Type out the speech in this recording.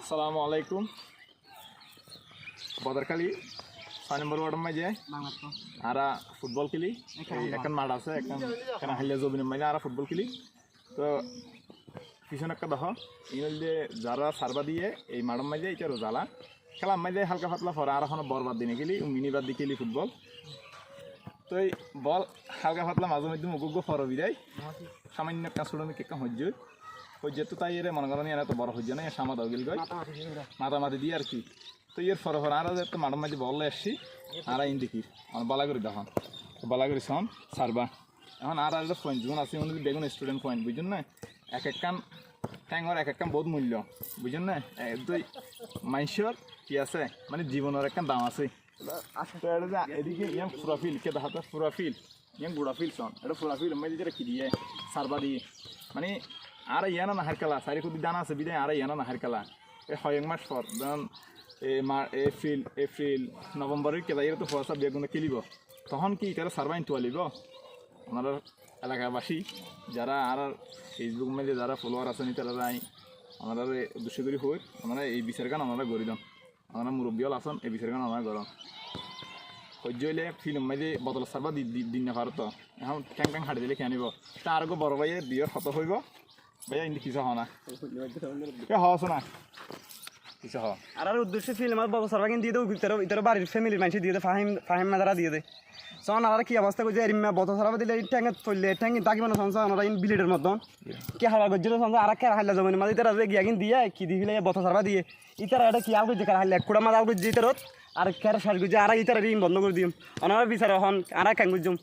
আসসালামু আলাইকুম। বদরখালী 6 নম্বর ওয়ার্ডের মাঝে আরা ফুটবল খেলি। এখন মাঠ আছে, এখন হাইলিয়া জমিনের মাঝে আরা ফুটবল খেলি। তো পিছনে একটা দেখো ইমেল দিয়ে যারা সার্বা দিয়ে এই মাঠের মাঝে এটা রোজালা খেলার মাঝে হালকা পাতলা ফরা আর এখন বরবাদ দিনে খেলি, মিনিবাদ দিয়ে খেলি ফুটবল। তো এই বল হালকা পাতলা মাঝে মধ্যে মুখ ফর বিদায় সামান্য একটা ছোটো মিকে একটা হজ্জ হজ্জের তো তাই এর মনে করেন এরা তো বড় হজ্জ না, সামা দাও গেল গই মাতামাতি দিয়ে আর কি। তো এর ফর ফর আরও একটা মাঠের মাঝে বল আসছি আর ইন দেখি বালা করি তখন বালা করি শোন সারবা এখন আর একটা পয়েন্ট যখন আছে উনি বেগুন স্টুডেন্ট পয়েন্ট বুঝুন না, এক এক কান ট্যাঙ্গর এক এক কান বহুত মূল্য বুঝুন না। দুই মানুষের কি আছে মানে জীবনের একটা দাম আছে। তো এটা এদিকে ইয়াং ফুরাফিল কে দেখাতে ফুরাফিল ইয়াং গুড়াফিল শোন এটা ফুরাফিল আমি যেটা কি দিয়ে সারবা দিয়ে মানে আর ইয়ানো না হারকালা সারি খুদি দানা আছে বিদায় আর ইয়ানো না হারকালা এই হয় এক মাস পর ধরুন এপ্রিল নভেম্বরের কেদা এর তো ফসা বেগুনে কিলিব তখন কি এটা সারবাইন তোয়ালিব আমাদের এলাকাবাসী যারা আর ফেসবুক মধ্যে যারা ফলোয়ার আছেন তারা আমরা উদ্দেশ্য করি হই আমরা এই বিচার গান আমরা গড়ি দাম আমরা মুরব্বীল আসন এই বিচার গান আমরা গরম সহ্য হইলে ফিল্ম মাঝে বদল সারবা দিন না পারত এখন ট্যাং ট্যাং হাঁটি দিলে খেয়ে আনিব তার আগে বড় ভাইয়ের বিয়ে শত হইব ভাইয়া ইন্দি কিছু হওয়া না হওয়া না কিছু হওয়া আর উদ্দেশ্য ফিল্ম আর বদল সারবা কিন্তু দিয়ে দেবো ইতার বাড়ির ফ্যামিলির মানুষ দিয়ে দেয় ফাহিম না তারা দিয়ে দেয় সন আর কি অবস্থা করছে এরিমা বদল সারবা দিলে ট্যাঙ্গে চললে ট্যাঙ্গি তাকি মানে সংসার আমরা বিলেটের মতন কে হারা করছিল সংসার আর কে হাইলা জমি মানে ইতারা গিয়া কিন্তু দিয়ে কি দিলে বদল সারবা দিয়ে ইতারা এটা কি আল করছে হাইলে কুড়া মাছ আল করছে ইতারত আর কেরা সার করছে আর ইতারা রিম বন্ধ করে দিম ওনারা বিচার হন আর কেন করছুম